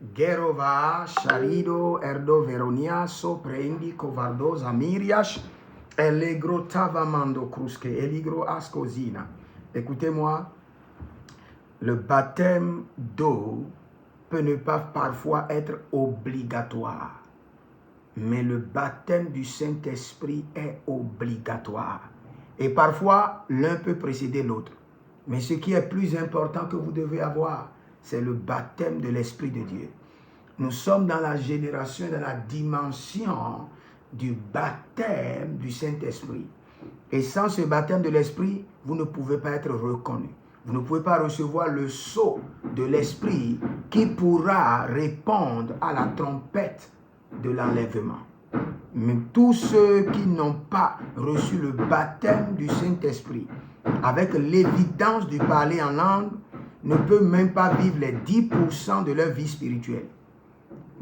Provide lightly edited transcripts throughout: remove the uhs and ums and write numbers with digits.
Gerova, Sharido, Erdo, Veronia, Soprendi, Covardos, Amirias, Elegro, Tavamando, Kruske, Eligro, Ascosina. Écoutez-moi, le baptême d'eau peut ne pas parfois être obligatoire, mais le baptême du Saint-Esprit est obligatoire. Et parfois, l'un peut précéder l'autre. Mais ce qui est plus important que vous devez avoir, c'est le baptême de l'Esprit de Dieu. Nous sommes dans la génération, dans la dimension du baptême du Saint-Esprit. Et sans ce baptême de l'Esprit, vous ne pouvez pas être reconnu. Vous ne pouvez pas recevoir le sceau de l'Esprit qui pourra répondre à la trompette de l'enlèvement. Mais tous ceux qui n'ont pas reçu le baptême du Saint-Esprit, avec l'évidence du parler en langue, ne peuvent même pas vivre les 10% de leur vie spirituelle.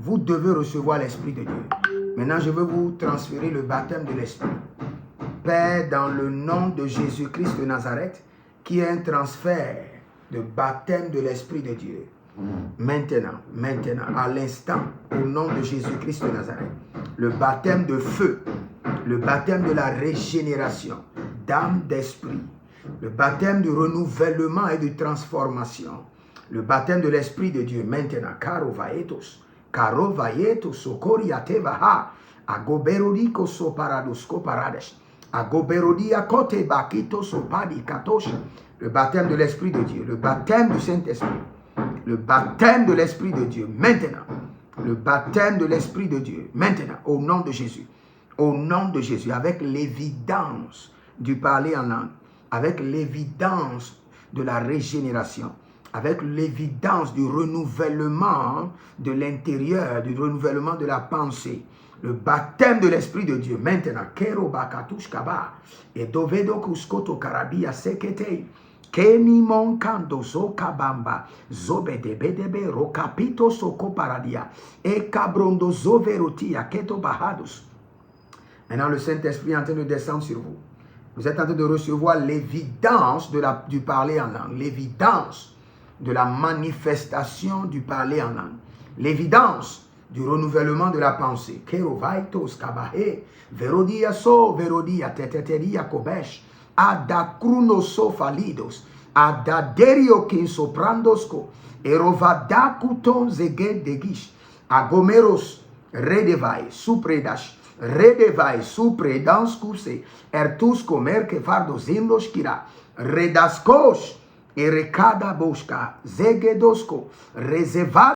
Vous devez recevoir l'Esprit de Dieu. Maintenant, je veux vous transférer le baptême de l'Esprit. Père, dans le nom de Jésus-Christ de Nazareth, qui est un transfert de baptême de l'Esprit de Dieu. Maintenant, à l'instant, au nom de Jésus-Christ de Nazareth, le baptême de feu, le baptême de la régénération, d'âme, d'esprit, le baptême de renouvellement et de transformation, le baptême de l'Esprit de Dieu, maintenant, Karo vaietos, sokoriate vaha, agoberodiko so paradosko parades, agoberodia kote bakito so padi katosh, le baptême de l'Esprit de Dieu, le baptême du Saint-Esprit, le baptême de l'Esprit de Dieu, maintenant, le baptême de l'Esprit de Dieu, maintenant, au nom de Jésus, avec l'évidence du parler en langue, avec l'évidence de la régénération, avec l'évidence du renouvellement de l'intérieur, du renouvellement de la pensée, le baptême de l'Esprit de Dieu, maintenant, Kero bakatush kaba, et dovedo kuskoto karabia sekete, Keni monkando so kabamba, zobedebedebe rokapito soko paradia, et cabrondo zoverotia keto bahados. Maintenant, le Saint-Esprit est en train de descendre sur vous. Vous êtes en train de recevoir l'évidence du parler en langue, l'évidence de la manifestation du parler en langue, l'évidence du renouvellement de la pensée. Kerovaitos kabahe, verodia so, verodia teteteria kobesh, adakruno so falidos, adaderio kin soprandosko, erovadakuton zege degish, agomeros redevai supredash, redevai supredanskuse, ertusko merke fardos indos kira, redaskosh, erekada boshka, zegedosko, rezeva